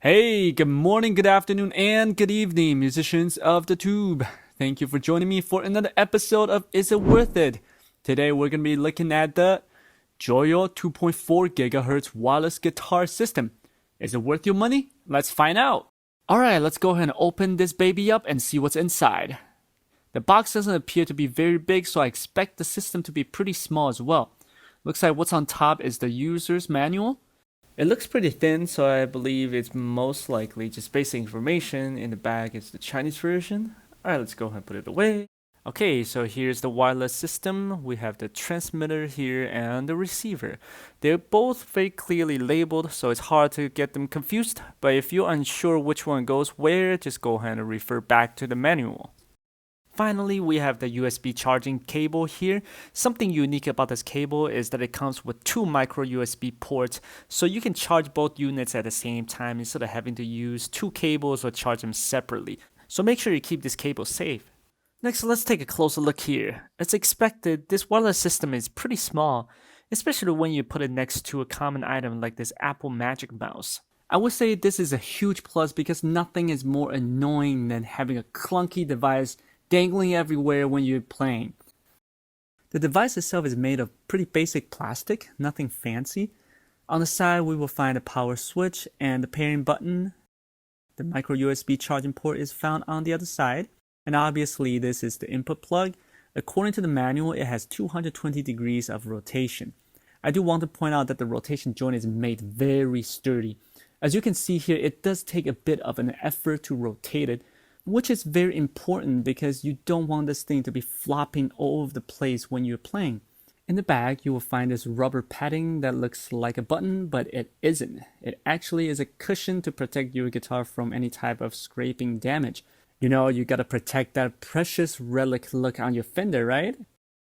Hey, good morning, good afternoon, and good evening, musicians of the tube. Thank you for joining me for another episode of Is It Worth It? Today we're going to be looking at the JOYO 2.4 GHz wireless guitar system. Is it worth your money? Let's find out. Alright, let's go ahead and open this baby up and see what's inside. The box doesn't appear to be very big, so I expect the system to be pretty small as well. Looks like what's on top is the user's manual. It looks pretty thin, so I believe it's most likely just basic information. In the back is the Chinese version. Alright, let's go ahead and put it away. Okay, so here's the wireless system. We have the transmitter here and the receiver. They're both very clearly labeled, so it's hard to get them confused. But if you're unsure which one goes where, just go ahead and refer back to the manual. Finally, we have the USB charging cable here. Something unique about this cable is that it comes with two micro USB ports, so you can charge both units at the same time instead of having to use two cables or charge them separately. So make sure you keep this cable safe. Next, let's take a closer look here. As expected, this wireless system is pretty small, especially when you put it next to a common item like this Apple Magic Mouse. I would say this is a huge plus because nothing is more annoying than having a clunky device dangling everywhere when you're playing. The device itself is made of pretty basic plastic, nothing fancy. On the side we will find a power switch and the pairing button. The micro USB charging port is found on the other side, and obviously this is the input plug. According to the manual, it has 220 degrees of rotation. I do want to point out that the rotation joint is made very sturdy. As you can see here, it does take a bit of an effort to rotate it, which is very important because you don't want this thing to be flopping all over the place when you're playing. In the back, you will find this rubber padding that looks like a button, but it isn't. It actually is a cushion to protect your guitar from any type of scraping damage. You know, you gotta protect that precious relic look on your Fender, right?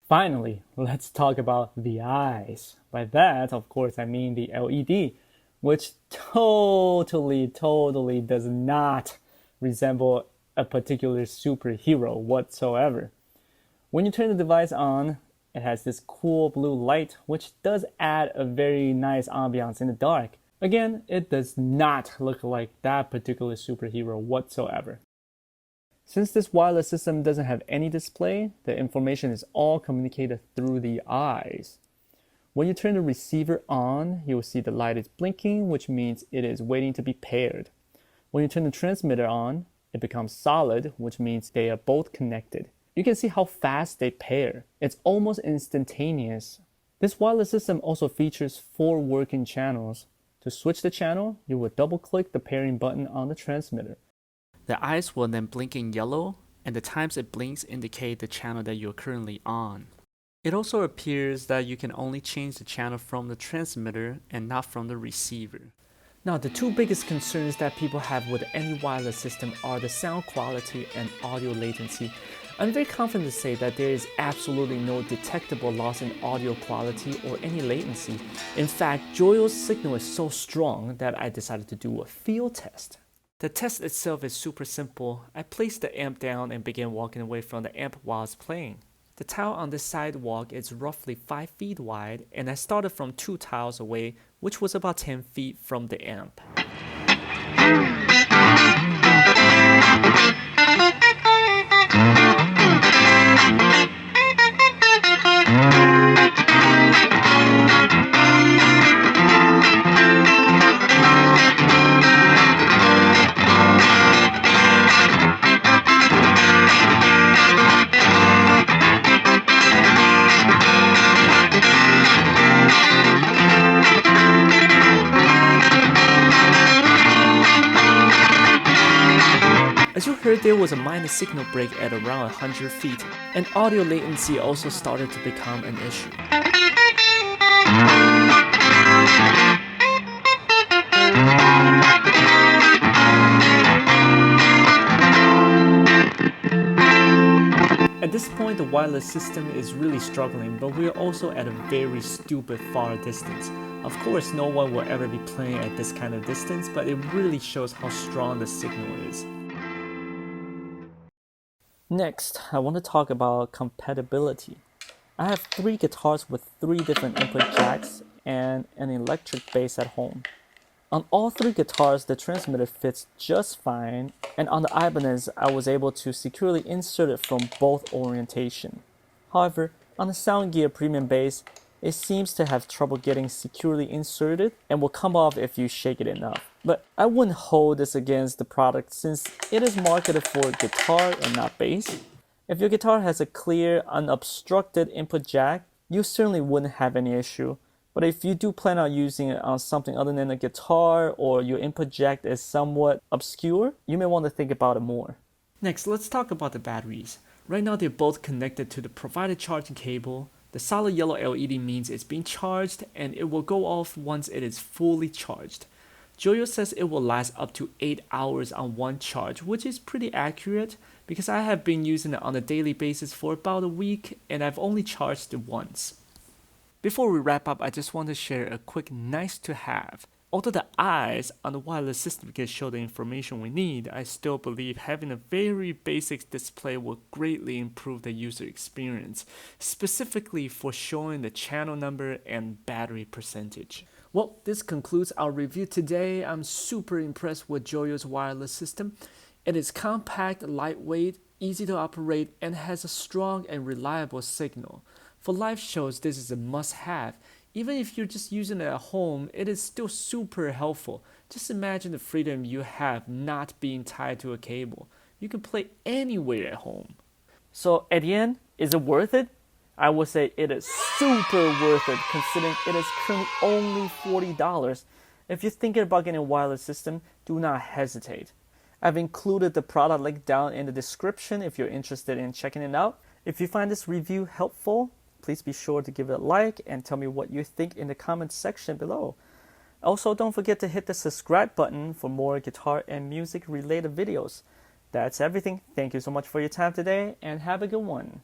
Finally, let's talk about the eyes. By that, of course, I mean the LED, which totally does not resemble a particular superhero whatsoever. When you turn the device on, it has this cool blue light, which does add a very nice ambiance in the dark. Again, it does not look like that particular superhero whatsoever. Since this wireless system doesn't have any display, the information is all communicated through the eyes. When you turn the receiver on, you will see the light is blinking, which means it is waiting to be paired. When you turn the transmitter on, it becomes solid, which means they are both connected. You can see how fast they pair. It's almost instantaneous. This wireless system also features 4 working channels. To switch the channel, you will double-click the pairing button on the transmitter. The eyes will then blink in yellow, and the times it blinks indicate the channel that you're currently on. It also appears that you can only change the channel from the transmitter and not from the receiver. Now, the two biggest concerns that people have with any wireless system are the sound quality and audio latency. I'm very confident to say that there is absolutely no detectable loss in audio quality or any latency. In fact, JOYO's signal is so strong that I decided to do a field test. The test itself is super simple. I placed the amp down and began walking away from the amp while I was playing. The tile on this sidewalk is roughly 5 feet wide, and I started from 2 tiles away, which was about 10 feet from the amp. As you heard, there was a minor signal break at around 100 feet, and audio latency also started to become an issue. At this point, the wireless system is really struggling, but we are also at a very stupid far distance. Of course, no one will ever be playing at this kind of distance, but it really shows how strong the signal is. Next, I want to talk about compatibility. I have 3 guitars with 3 different input jacks and an electric bass at home. On all three guitars, the transmitter fits just fine, and on the Ibanez, I was able to securely insert it from both orientation. However, on the Sound Gear Premium bass, it seems to have trouble getting securely inserted and will come off if you shake it enough. But I wouldn't hold this against the product since it is marketed for guitar and not bass. If your guitar has a clear, unobstructed input jack, you certainly wouldn't have any issue. But if you do plan on using it on something other than a guitar or your input jack is somewhat obscure, you may want to think about it more. Next, let's talk about the batteries. Right now they're both connected to the provided charging cable. The solid yellow LED means it's being charged and it will go off once it is fully charged. JOYO says it will last up to 8 hours on one charge, which is pretty accurate because I have been using it on a daily basis for about a week and I've only charged it once. Before we wrap up, I just want to share a quick nice to have. Although the eyes on the wireless system can show the information we need, I still believe having a very basic display will greatly improve the user experience, specifically for showing the channel number and battery percentage. Well, this concludes our review today. I'm super impressed with JOYO's wireless system. It is compact, lightweight, easy to operate, and has a strong and reliable signal. For live shows, this is a must-have. Even if you're just using it at home, it is still super helpful. Just imagine the freedom you have not being tied to a cable. You can play anywhere at home. So at the end, is it worth it? I would say it is super worth it considering it is currently only $40. If you're thinking about getting a wireless system, do not hesitate. I've included the product link down in the description if you're interested in checking it out. If you find this review helpful, please be sure to give it a like and tell me what you think in the comments section below. Also, don't forget to hit the subscribe button for more guitar and music related videos. That's everything. Thank you so much for your time today and have a good one.